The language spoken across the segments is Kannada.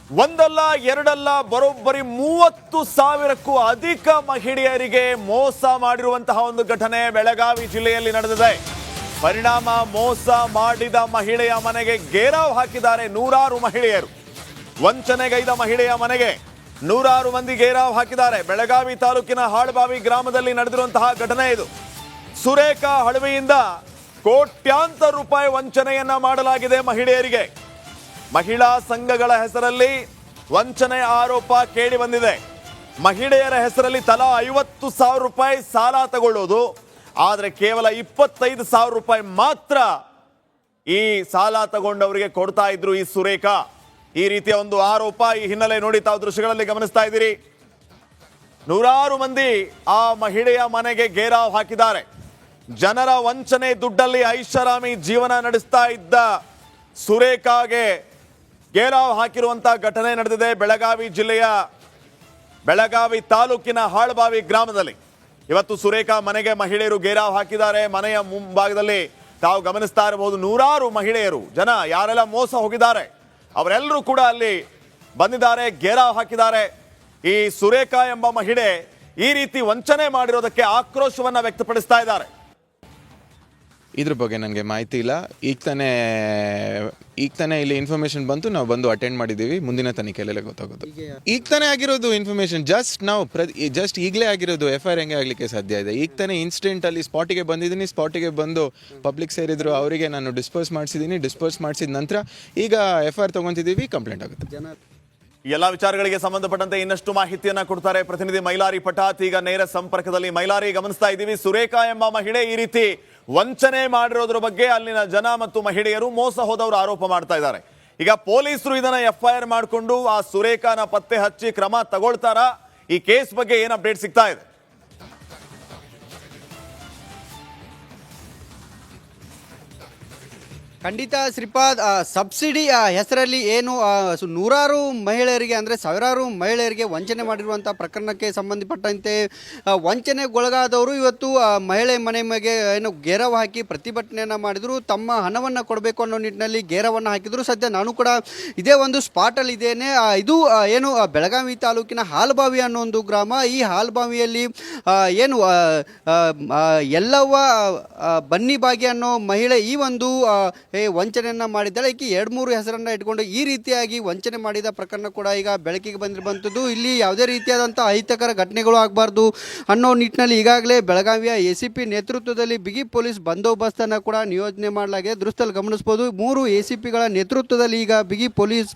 ಒಂದಲ್ಲ ಎರಡಲ್ಲ ಬರೋಬ್ಬರಿ 30,000ಕ್ಕೂ ಅಧಿಕ ಮಹಿಳೆಯರಿಗೆ ಮೋಸ ಮಾಡಿರುವಂತಹ ಒಂದು ಘಟನೆ ಬೆಳಗಾವಿ ಜಿಲ್ಲೆಯಲ್ಲಿ ನಡೆದಿದೆ. ಪರಿಣಾಮ ಮೋಸ ಮಾಡಿದ ಮಹಿಳೆಯ ಮನೆಗೆ ಘೇರಾವ್ ಹಾಕಿದ್ದಾರೆ ನೂರಾರು ಮಹಿಳೆಯರು. ವಂಚನೆಗೈದ ಮಹಿಳೆಯ ಮನೆಗೆ ನೂರಾರು ಮಂದಿ ಘೇರಾವ್ ಹಾಕಿದ್ದಾರೆ. ಬೆಳಗಾವಿ ತಾಲೂಕಿನ ಹಾಳಬಾವಿ ಗ್ರಾಮದಲ್ಲಿ ನಡೆದಿರುವಂತಹ ಘಟನೆ ಇದು. ಸುರೇಖಾ ಹಳವಿಯಿಂದ ಕೋಟ್ಯಾಂತರ ರೂಪಾಯಿ ವಂಚನೆಯನ್ನ ಮಾಡಲಾಗಿದೆ ಮಹಿಳೆಯರಿಗೆ. ಮಹಿಳಾ ಸಂಘಗಳ ಹೆಸರಲ್ಲಿ ವಂಚನೆ ಆರೋಪ ಕೇಳಿ ಬಂದಿದೆ. ಮಹಿಳೆಯರ ಹೆಸರಲ್ಲಿ ತಲಾ 50,000 ರೂಪಾಯಿ ಸಾಲ ತಗೊಳ್ಳೋದು, ಆದರೆ ಕೇವಲ 25,000 ರೂಪಾಯಿ ಮಾತ್ರ ಈ ಸಾಲ ತಗೊಂಡವರಿಗೆ ಕೊಡ್ತಾ ಇದ್ರು ಈ ಸುರೇಖಾ. ಈ ರೀತಿಯ ಒಂದು ಆರೋಪ, ಈ ಹಿನ್ನೆಲೆ ನೋಡಿ ತಾವು ದೃಶ್ಯಗಳಲ್ಲಿ ಗಮನಿಸ್ತಾ ಇದ್ದೀರಿ. ನೂರಾರು ಮಂದಿ ಆ ಮಹಿಳೆಯ ಮನೆಗೆ ಘೇರಾವ್ ಹಾಕಿದ್ದಾರೆ. ಜನರ ವಂಚನೆ ದುಡ್ಡಲ್ಲಿ ಐಷಾರಾಮಿ ಜೀವನ ನಡೆಸ್ತಾ ಇದ್ದ ಸುರೇಖಾಗೆ ಘೇರಾವ್ ಹಾಕಿರುವಂತಹ ಘಟನೆ ನಡೆದಿದೆ ಬೆಳಗಾವಿ ಜಿಲ್ಲೆಯ ಬೆಳಗಾವಿ ತಾಲೂಕಿನ ಹಾಳಬಾವಿ ಗ್ರಾಮದಲ್ಲಿ. ಇವತ್ತು ಸುರೇಖಾ ಮನೆಗೆ ಮಹಿಳೆಯರು ಘೇರಾವ್ ಹಾಕಿದ್ದಾರೆ. ಮನೆಯ ಮುಂಭಾಗದಲ್ಲಿ ತಾವು ಗಮನಿಸ್ತಾ ಇರಬಹುದು ನೂರಾರು ಮಹಿಳೆಯರು, ಜನ ಯಾರೆಲ್ಲ ಮೋಸ ಹೋಗಿದ್ದಾರೆ ಅವರೆಲ್ಲರೂ ಕೂಡ ಅಲ್ಲಿ ಬಂದಿದ್ದಾರೆ, ಘೇರಾವ್ ಹಾಕಿದ್ದಾರೆ. ಈ ಸುರೇಖಾ ಎಂಬ ಮಹಿಳೆ ಈ ರೀತಿ ವಂಚನೆ ಮಾಡಿರೋದಕ್ಕೆ ಆಕ್ರೋಶವನ್ನ ವ್ಯಕ್ತಪಡಿಸ್ತಾ ಇದ್ದಾರೆ. ಇದ್ರ ಬಗ್ಗೆ ನನಗೆ ಮಾಹಿತಿ ಇಲ್ಲ. ಈಗ ತಾನೇ ಇಲ್ಲಿ ಇನ್ಫಾರ್ಮೇಶನ್ ಬಂತು, ನಾವು ಬಂದು ಅಟೆಂಡ್ ಮಾಡಿದ್ದೀವಿ. ಮುಂದಿನ ತನಿಖೆಯಲ್ಲೆಲ್ಲ ಗೊತ್ತಾಗೋದು. ಈಗ ತಾನೇ ಆಗಿರೋದು ಇನ್ಫಾರ್ಮೇಶನ್, ಜಸ್ಟ್ ಈಗಲೇ ಆಗಿರೋದು. FIR ಹೆಂಗೆ ಆಗಲಿಕ್ಕೆ ಸಾಧ್ಯ ಇದೆ? ಈಗ ತಾನೇ ಇನ್ಸ್ಟೆಂಟಲ್ಲಿ ಸ್ಪಾಟಿಗೆ ಬಂದಿದ್ದೀನಿ. ಸ್ಪಾಟಿಗೆ ಬಂದು ಪಬ್ಲಿಕ್ ಸೇರಿದ್ರು, ಅವರಿಗೆ ನಾನು ಡಿಸ್ಪೋಸ್ ಮಾಡಿಸಿದ್ದೀನಿ. ಡಿಸ್ಪೋಸ್ ಮಾಡಿಸಿದ ನಂತರ ಈಗ FIR ತೊಗೊತಿದ್ದೀವಿ, ಕಂಪ್ಲೇಂಟ್ ಆಗುತ್ತೆ. ಎಲ್ಲ ವಿಚಾರಗಳಿಗೆ ಸಂಬಂಧಪಟ್ಟಂತೆ ಇನ್ನಷ್ಟು ಮಾಹಿತಿಯನ್ನ ಕೊಡ್ತಾರೆ ಪ್ರತಿನಿಧಿ ಮೈಲಾರಿ ಪಟಾತ್. ಈಗ ನೇರ ಸಂಪರ್ಕದಲ್ಲಿ ಮೈಲಾರಿ, ಗಮನಿಸ್ತಾ ಇದ್ದೀವಿ ಸುರೇಖಾ ಎಂಬ ಮಹಿಳೆ ಈ ರೀತಿ ವಂಚನೆ ಮಾಡಿರೋದ್ರ ಬಗ್ಗೆ ಅಲ್ಲಿನ ಜನ ಮತ್ತು ಮಹಿಳೆಯರು, ಮೋಸ ಹೋದವರು ಆರೋಪ ಮಾಡ್ತಾ ಇದ್ದಾರೆ. ಈಗ ಪೊಲೀಸರು ಇದನ್ನ FIR ಮಾಡಿಕೊಂಡು ಆ ಸುರೇಖಾನ ಪತ್ತೆ ಹಚ್ಚಿ ಕ್ರಮ ತಗೊಳ್ತಾರಾ? ಈ ಕೇಸ್ ಬಗ್ಗೆ ಏನ್ ಅಪ್ಡೇಟ್ ಸಿಗ್ತಾ ಇದೆ? ಖಂಡಿತ ಶ್ರೀಪಾದ್, ಸಬ್ಸಿಡಿ ಹೆಸರಲ್ಲಿ ಏನು ನೂರಾರು ಮಹಿಳೆಯರಿಗೆ ಅಂದರೆ ಸಾವಿರಾರು ಮಹಿಳೆಯರಿಗೆ ವಂಚನೆ ಮಾಡಿರುವಂಥ ಪ್ರಕರಣಕ್ಕೆ ಸಂಬಂಧಪಟ್ಟಂತೆ ವಂಚನೆಗೊಳಗಾದವರು ಇವತ್ತು ಮಹಿಳೆ ಮನೆ ಮೇಲೆ ಏನು ಘೇರಾವ್ ಹಾಕಿ ಪ್ರತಿಭಟನೆಯನ್ನು ಮಾಡಿದರು. ತಮ್ಮ ಹಣವನ್ನು ಕೊಡಬೇಕು ಅನ್ನೋ ನಿಟ್ಟಿನಲ್ಲಿ ಘೇರವನ್ನು ಹಾಕಿದರು. ಸದ್ಯ ನಾನು ಕೂಡ ಇದೇ ಒಂದು ಸ್ಪಾಟಲ್ಲಿ ಇದ್ದೇನೆ. ಇದು ಏನು ಬೆಳಗಾವಿ ತಾಲೂಕಿನ ಹಾಳಬಾವಿ ಅನ್ನೋ ಒಂದು ಗ್ರಾಮ. ಈ ಹಾಳಬಾವಿಯಲ್ಲಿ ಏನು ಎಲ್ಲವ್ವ ಬನ್ನಿಬಾಗಿ ಅನ್ನೋ ಮಹಿಳೆ ಈ ಒಂದು ವಂಚನೆಯನ್ನ ಮಾಡಿದ್ದಾಳೆ. ಈಕೆ 2-3 ಹೆಸರನ್ನ ಇಟ್ಕೊಂಡು ಈ ರೀತಿಯಾಗಿ ವಂಚನೆ ಮಾಡಿದ ಪ್ರಕರಣ ಕೂಡ ಈಗ ಬೆಳಕಿಗೆ ಬಂದಿರುವಂಥದ್ದು. ಇಲ್ಲಿ ಯಾವುದೇ ರೀತಿಯಾದಂಥ ಅಹಿತಕರ ಘಟನೆಗಳು ಆಗಬಾರ್ದು ಅನ್ನೋ ನಿಟ್ಟಿನಲ್ಲಿ ಈಗಾಗಲೇ ಬೆಳಗಾವಿಯ ACP ನೇತೃತ್ವದಲ್ಲಿ ಬಿಗಿ ಪೊಲೀಸ್ ಬಂದೋಬಸ್ತನ್ನು ಕೂಡ ನಿಯೋಜನೆ ಮಾಡಲಾಗಿದೆ. ದೃಶ್ಯದಲ್ಲಿ ಗಮನಿಸಬಹುದು, 3 ACPಗಳ ನೇತೃತ್ವದಲ್ಲಿ ಈಗ ಬಿಗಿ ಪೊಲೀಸ್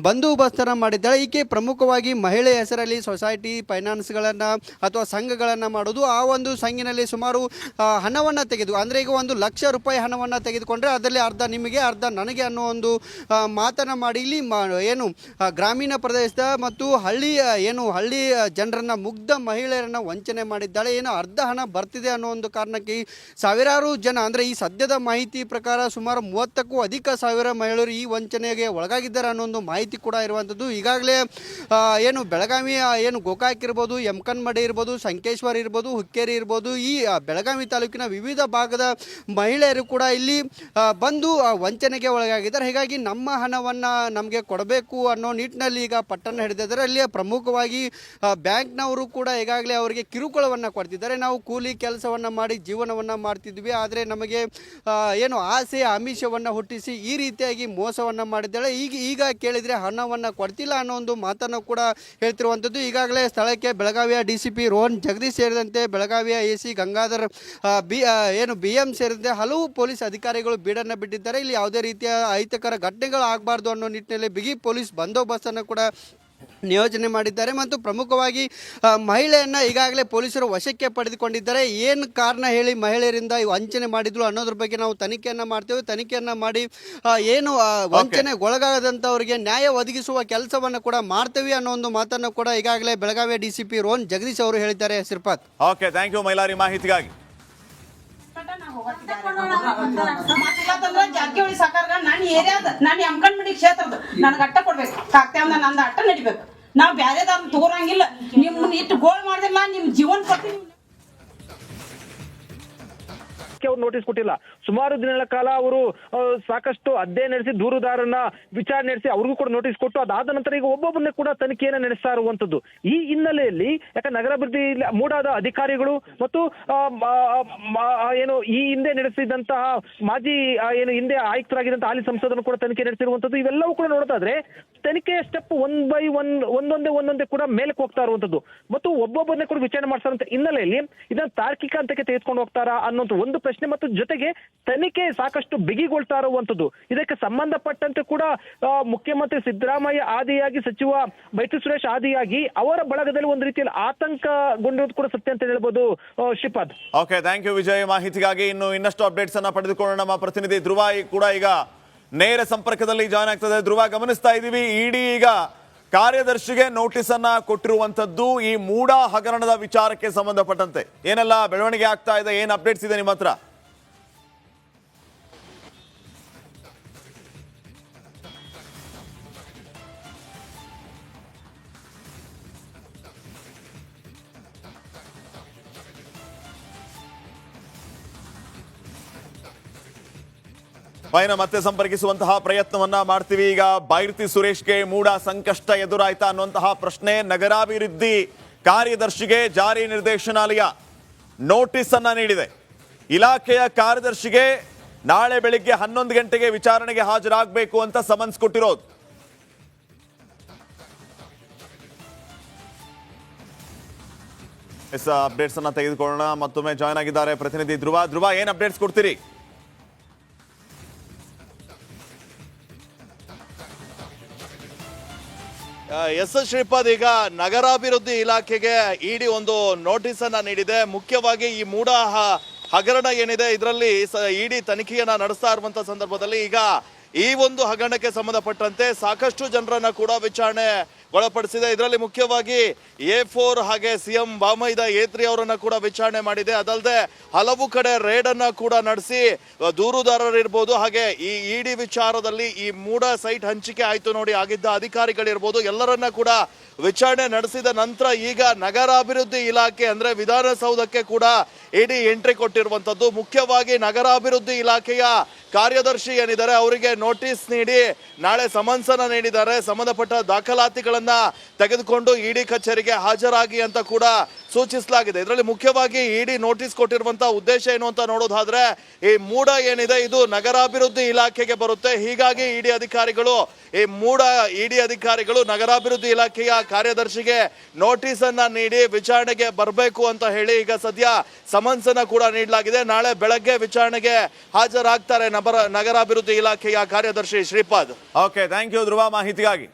ಬಂದೋಬಸ್ತನ್ನು ಮಾಡಿದ್ದಾಳೆ. ಈಕೆ ಪ್ರಮುಖವಾಗಿ ಮಹಿಳೆ ಹೆಸರಲ್ಲಿ ಸೊಸೈಟಿ ಫೈನಾನ್ಸ್ಗಳನ್ನು ಅಥವಾ ಸಂಘಗಳನ್ನು ಮಾಡೋದು. ಆ ಒಂದು ಸಂಘಿನಲ್ಲಿ ಸುಮಾರು ಹಣವನ್ನು ತೆಗೆದು, ಅಂದರೆ ಈಗ 1,00,000 ರೂಪಾಯಿ ಹಣವನ್ನು ತೆಗೆದುಕೊಂಡ್ರೆ ಅದರಲ್ಲಿ ಅರ್ಧ ನಿಮಗೆ ಅರ್ಧ ನನಗೆ ಅನ್ನೋ ಒಂದು ಮಾತನ್ನು ಮಾಡಿ ಇಲ್ಲಿ ಏನು ಗ್ರಾಮೀಣ ಪ್ರದೇಶದ ಮತ್ತು ಹಳ್ಳಿ ಜನರನ್ನ, ಮುಗ್ಧ ಮಹಿಳೆಯರನ್ನ ವಂಚನೆ ಮಾಡಿದ್ದಾಳೆ. ಏನು ಅರ್ಧ ಹಣ ಬರ್ತಿದೆ ಅನ್ನೋ ಒಂದು ಕಾರಣಕ್ಕೆ ಸಾವಿರಾರು ಜನ, ಅಂದರೆ ಈ ಸದ್ಯದ ಮಾಹಿತಿ ಪ್ರಕಾರ ಸುಮಾರು 30ಕ್ಕೂ ಅಧಿಕ ಸಾವಿರ ಮಹಿಳೆಯರು ಈ ವಂಚನೆಗೆ ಒಳಗಾಗಿದ್ದಾರೆ ಅನ್ನೋ ಒಂದು ಮಾಹಿತಿ ಕೂಡ ಇರುವಂಥದ್ದು. ಈಗಾಗಲೇ ಏನು ಬೆಳಗಾವಿ ಏನು ಗೋಕಾಕ್ ಇರ್ಬೋದು, ಯಮಕನ್ಮಡಿ ಇರ್ಬೋದು, ಸಂಕೇಶ್ವರ ಇರ್ಬೋದು, ಹುಕ್ಕೇರಿ ಇರ್ಬೋದು, ಈ ಬೆಳಗಾವಿ ತಾಲೂಕಿನ ವಿವಿಧ ಭಾಗದ ಮಹಿಳೆಯರು ಕೂಡ ಇಲ್ಲಿ ಬಂದು ವಂಚನೆಗೆ ಒಳಗಾಗಿದ್ದಾರೆ. ಹೀಗಾಗಿ ನಮ್ಮ ಹಣವನ್ನು ನಮಗೆ ಕೊಡಬೇಕು ಅನ್ನೋ ನಿಟ್ಟಿನಲ್ಲಿ ಈಗ ಪಟ್ಟನ್ನು ಹಿಡಿದಿದ್ದಾರೆ. ಅಲ್ಲಿ ಪ್ರಮುಖವಾಗಿ ಬ್ಯಾಂಕ್ನವರು ಕೂಡ ಈಗಾಗಲೇ ಅವರಿಗೆ ಕಿರುಕುಳವನ್ನು ಕೊಡ್ತಿದ್ದಾರೆ. ನಾವು ಕೂಲಿ ಕೆಲಸವನ್ನು ಮಾಡಿ ಜೀವನವನ್ನು ಮಾಡ್ತಿದ್ವಿ, ಆದರೆ ನಮಗೆ ಏನು ಆಸೆ ಆಮಿಷವನ್ನು ಹುಟ್ಟಿಸಿ ಈ ರೀತಿಯಾಗಿ ಮೋಸವನ್ನು ಮಾಡಿದ್ದಾಳೆ. ಈಗ ಕೇಳಿದರೆ ಹಣವನ್ನು ಕೊಡ್ತಿಲ್ಲ ಅನ್ನೋ ಒಂದು ಮಾತನ್ನು ಕೂಡ ಹೇಳ್ತಿರುವಂಥದ್ದು. ಈಗಾಗಲೇ ಸ್ಥಳಕ್ಕೆ ಬೆಳಗಾವಿಯ DCP ರೋಹನ್ ಜಗದೀಶ್ ಸೇರಿದಂತೆ ಬೆಳಗಾವಿಯ AC ಗಂಗಾಧರ್ BM ಸೇರಿದಂತೆ ಹಲವು ಪೊಲೀಸ್ ಅಧಿಕಾರಿಗಳು ಬೀಡನ್ನು ಬಿಟ್ಟಿದ್ದಾರೆ. ಇಲ್ಲಿ ಯಾವುದೇ ರೀತಿಯ ಅಹಿತಕರ ಘಟನೆಗಳು ಆಗಬಾರ್ದು ಅನ್ನೋ ನಿಟ್ಟಿನಲ್ಲಿ ಬಿಗಿ ಪೊಲೀಸ್ ಬಂದೋಬಸ್ತನ್ನು ಕೂಡ ನಿಯೋಜನೆ ಮಾಡಿದ್ದಾರೆ. ಮತ್ತು ಪ್ರಮುಖವಾಗಿ ಮಹಿಳೆಯನ್ನು ಈಗಾಗಲೇ ಪೊಲೀಸರು ವಶಕ್ಕೆ ಪಡೆದುಕೊಂಡಿದ್ದಾರೆ. ಏನು ಕಾರಣ ಹೇಳಿ ಮಹಿಳೆಯರಿಂದ ವಂಚನೆ ಮಾಡಿದ್ರು ಅನ್ನೋದ್ರ ಬಗ್ಗೆ ನಾವು ತನಿಖೆಯನ್ನು ಮಾಡ್ತೇವೆ. ತನಿಖೆಯನ್ನು ಮಾಡಿ ಏನು ವಂಚನೆಗೊಳಗಾದಂಥವರಿಗೆ ನ್ಯಾಯ ಒದಗಿಸುವ ಕೆಲಸವನ್ನು ಕೂಡ ಮಾಡ್ತೇವೆ ಅನ್ನೋ ಒಂದು ಮಾತನ್ನು ಕೂಡ ಈಗಾಗಲೇ ಬೆಳಗಾವಿಯ DCP ರೋಹನ್ ಜಗದೀಶ್ ಅವರು ಹೇಳಿದ್ದಾರೆ. Shripad, okay, thank you Mailari ಮಾಹಿತಿಗಾಗಿ. ಜಾರಕಿಹೊಳಿ ಸರ್ಕಾರ ನನ್ನ ಏರಿಯಾದ, ನಾನು ಯಮಕನ್ಮಡಿ ಕ್ಷೇತ್ರದ ನನಗೆ ಅಟ್ಟ ಕೊಡ್ಬೇಕು. ಕಾಕ್ತ್ಯಾವ್ನ ನಂದು ಅಟ್ಟ ನಡಿಬೇಕು. ನಾವು ಬ್ಯಾರೆದವ್ರನ್ನ ತಗೋರಂಗಿಲ್ಲ. ನಿಮ್ಮನ್ನ ಇಟ್ಟು ಗೋಳ್ ಮಾಡಿದಿಲ್ಲ, ನಿಮ್ಮ ಜೀವನ ಕೊಟ್ಟು ಇದಕ್ಕೆ ಅವ್ರು ನೋಟಿಸ್ ಕೊಟ್ಟಿಲ್ಲ. ಸುಮಾರು ದಿನಗಳ ಕಾಲ ಅವರು ಸಾಕಷ್ಟು ಅಧ್ಯಯನ ನಡೆಸಿ ದೂರುದಾರನ ವಿಚಾರಣೆ ನಡೆಸಿ ಅವ್ರಿಗೂ ಕೂಡ ನೋಟಿಸ್ ಕೊಟ್ಟು ಅದಾದ ನಂತರ ಈಗ ಒಬ್ಬೊಬ್ಬರನ್ನೇ ಕೂಡ ತನಿಖೆಯನ್ನು ನಡೆಸ್ತಾ ಇರುವಂತದ್ದು. ಈ ಹಿನ್ನೆಲೆಯಲ್ಲಿ ಯಾಕಂದ್ರೆ ನಗರಾಭಿವೃದ್ಧಿ ಮೂಡಾದ ಅಧಿಕಾರಿಗಳು ಮತ್ತು ಏನು ಈ ಹಿಂದೆ ನಡೆಸಿದಂತಹ ಮಾಜಿ ಏನು ಹಿಂದೆ ಆಯುಕ್ತರಾಗಿದ್ದಂತಹ ಹಾಲಿ ಸಂಸದನ್ನು ಕೂಡ ತನಿಖೆ ನಡೆಸಿರುವಂತದ್ದು. ಇವೆಲ್ಲವೂ ಕೂಡ ನೋಡೋದಾದ್ರೆ ತನಿಖೆಯ ಸ್ಟೆಪ್ ಒಂದೊಂದೇ ಕೂಡ ಮೇಲಕ್ಕೆ ಹೋಗ್ತಾ ಇರುವಂತದ್ದು ಮತ್ತು ಒಬ್ಬೊಬ್ಬರನ್ನೇ ಕೂಡ ವಿಚಾರಣೆ ಮಾಡ್ತಾರಂತ ಹಿನ್ನೆಲೆಯಲ್ಲಿ ಇದನ್ನ ತಾರ್ಕಿಕ ಹಂತಕ್ಕೆ ತೆಗೆದುಕೊಂಡು ಹೋಗ್ತಾರಾ ಅನ್ನೋಂಥ ಒಂದು ಪ್ರಶ್ನೆ ಮತ್ತು ಜೊತೆಗೆ ತನಿಖೆ ಸಾಕಷ್ಟು ಬಿಗಿಗೊಳ್ತಾ ಇರುವಂತದ್ದು. ಇದಕ್ಕೆ ಸಂಬಂಧಪಟ್ಟಂತೆ ಕೂಡ ಮುಖ್ಯಮಂತ್ರಿ ಸಿದ್ದರಾಮಯ್ಯ ಆದಿಯಾಗಿ ಸಚಿವ ಬೈತು ಸುರೇಶ್ ಆದಿಯಾಗಿ ಅವರ ಬಳಗದಲ್ಲಿ ಒಂದು ರೀತಿಯಲ್ಲಿ ಆತಂಕಗೊಂಡಿರೋದು ಕೂಡ ಸತ್ಯ ಅಂತ ಹೇಳ್ಬೋದು. Shripad. Okay, thank you Vijay ಮಾಹಿತಿಗಾಗಿ. ಇನ್ನಷ್ಟು ಅಪ್ಡೇಟ್ಸ್ ಅನ್ನ ಪಡೆದುಕೊಳ್ಳೋಣ. ನಮ್ಮ ಪ್ರತಿನಿಧಿ ಧ್ರುವ ಕೂಡ ಈಗ ನೇರ ಸಂಪರ್ಕದಲ್ಲಿ ಜಾಯ್ನ್ ಆಗ್ತದೆ. ಧ್ರುವ, ಗಮನಿಸ್ತಾ ಇದ್ದೀವಿ ಇಡಿ ಈಗ ಕಾರ್ಯದರ್ಶಿಗೆ ನೋಟಿಸ್ ಅನ್ನ ಕೊಟ್ಟಿರುವಂತದ್ದು ಈ ಮೂಡಾ ಹಗರಣದ ವಿಚಾರಕ್ಕೆ ಸಂಬಂಧಪಟ್ಟಂತೆ ಏನೆಲ್ಲ ಬೆಳವಣಿಗೆ ಆಗ್ತಾ ಇದೆ, ಏನ್ ಅಪ್ಡೇಟ್ಸ್ ಇದೆ ನಿಮ್ಮ ಹತ್ರ? ಮತ್ತೆ ಸಂಪರ್ಕಿಸುವಂತಹ ಪ್ರಯತ್ನವನ್ನ ಮಾಡ್ತೀವಿ. ಈಗ ಬೈರತಿ ಸುರೇಶ್ಗೆ ಮೂಡಾ ಸಂಕಷ್ಟ ಎದುರಾಯ್ತಾ ಅನ್ನುವಂತಹ ಪ್ರಶ್ನೆ. ನಗರಾಭಿವೃದ್ಧಿ ಕಾರ್ಯದರ್ಶಿಗೆ ಜಾರಿ ನಿರ್ದೇಶನಾಲಯ ನೋಟಿಸ್ ಅನ್ನ ನೀಡಿದೆ. ಇಲಾಖೆಯ ಕಾರ್ಯದರ್ಶಿಗೆ ನಾಳೆ ಬೆಳಿಗ್ಗೆ 11 ಗಂಟೆಗೆ ವಿಚಾರಣೆಗೆ ಹಾಜರಾಗಬೇಕು ಅಂತ ಸಮನ್ಸ್ ಕೊಟ್ಟಿರೋದು. ಅಪ್ಡೇಟ್ಸ್ ಅನ್ನ ತೆಗೆದುಕೊಳ್ಳೋಣ. ಮತ್ತೊಮ್ಮೆ ಜಾಯ್ನ್ ಆಗಿದ್ದಾರೆ ಪ್ರತಿನಿಧಿ ಧ್ರುವ, ಏನ್ ಅಪ್ಡೇಟ್ಸ್ ಕೊಡ್ತೀರಿ? ಎಸ್ ಶ್ರೀಪಾದ್, ಈಗ ನಗರಾಭಿವೃದ್ಧಿ ಇಲಾಖೆಗೆ ಇಡಿ ಒಂದು ನೋಟಿಸ್ ಅನ್ನ ನೀಡಿದೆ. ಮುಖ್ಯವಾಗಿ ಈ ಮೂಡಾ ಹಗರಣ ಏನಿದೆ ಇದರಲ್ಲಿ ಇಡಿ ತನಿಖೆಯನ್ನ ನಡೆಸ್ತಾ ಇರುವಂತ ಸಂದರ್ಭದಲ್ಲಿ ಈಗ ಈ ಒಂದು ಹಗರಣಕ್ಕೆ ಸಂಬಂಧಪಟ್ಟಂತೆ ಸಾಕಷ್ಟು ಜನರನ್ನ ಕೂಡ ವಿಚಾರಣೆ ಒಳಪಡಿಸಿದೆ. ಇದರಲ್ಲಿ ಮುಖ್ಯವಾಗಿ A4 ಹಾಗೆ ಸಿಎಂ ಬಾಮೈದ A3 ಅವರನ್ನ ಕೂಡ ವಿಚಾರಣೆ ಮಾಡಿದೆ. ಅದಲ್ಲದೆ ಹಲವು ಕಡೆ ರೇಡ್ ಅನ್ನ ಕೂಡ ನಡೆಸಿ ದೂರುದಾರರಿರ್ಬೋದು ಹಾಗೆ ಈ ಇಡಿ ವಿಚಾರದಲ್ಲಿ ಈ ಮೂಡಾ ಸೈಟ್ ಹಂಚಿಕೆ ಆಯ್ತು ನೋಡಿ ಆಗಿದ್ದ ಅಧಿಕಾರಿಗಳಿರ್ಬೋದು ಎಲ್ಲರನ್ನ ಕೂಡ ವಿಚಾರಣೆ ನಡೆಸಿದ ನಂತರ ಈಗ ನಗರಾಭಿವೃದ್ಧಿ ಇಲಾಖೆ ಅಂದ್ರೆ ವಿಧಾನಸೌಧಕ್ಕೆ ಕೂಡ ಇಡಿ ಎಂಟ್ರಿ ಕೊಟ್ಟಿರುವಂತದ್ದು. ಮುಖ್ಯವಾಗಿ ನಗರಾಭಿವೃದ್ಧಿ ಇಲಾಖೆಯ ಕಾರ್ಯದರ್ಶಿ ಏನಿದ್ದಾರೆ ಅವರಿಗೆ ನೋಟಿಸ್ ನೀಡಿ ನಾಳೆ ಸಮನ್ಸನ ನೀಡಿದ್ದಾರೆ. ಸಂಬಂಧಪಟ್ಟ ದಾಖಲಾತಿಗಳನ್ನ ತೆಗೆದುಕೊಂಡು ಇಡಿ ಕಚೇರಿಗೆ ಹಾಜರಾಗಿ ಅಂತ ಕೂಡ ಸೂಚಿಸಲಾಗಿದೆ. ಇದರಲ್ಲಿ ಮುಖ್ಯವಾಗಿ ಇಡಿ ನೋಟಿಸ್ ಕೊಟ್ಟಿರುವಂತಹ ಉದ್ದೇಶ ಏನು ಅಂತ ನೋಡೋದಾದ್ರೆ ಈ ಮೂಡಾ ಏನಿದೆ ಇದು ನಗರಾಭಿವೃದ್ಧಿ ಇಲಾಖೆಗೆ ಬರುತ್ತೆ. ಹೀಗಾಗಿ ಇಡಿ ಅಧಿಕಾರಿಗಳು ನಗರಾಭಿವೃದ್ಧಿ ಇಲಾಖೆಯ ಕಾರ್ಯದರ್ಶಿಗೆ ನೋಟಿಸ್ ಅನ್ನ ನೀಡಿ ವಿಚಾರಣೆಗೆ ಬರಬೇಕು ಅಂತ ಹೇಳಿ ಈಗ ಸದ್ಯ ಸಮನ್ಸನ್ನ ಕೂಡ ನೀಡಲಾಗಿದೆ. ನಾಳೆ ಬೆಳಗ್ಗೆ ವಿಚಾರಣೆಗೆ ಹಾಜರಾಗ್ತಾರೆ ನಗರಾಭಿವೃದ್ಧಿ ಇಲಾಖೆಯ ಕಾರ್ಯದರ್ಶಿ ಶ್ರೀಪಾದ್. ಓಕೆ, ಥ್ಯಾಂಕ್ ಯು ಧ್ರುವ ಮಾಹಿತಿಗಾಗಿ.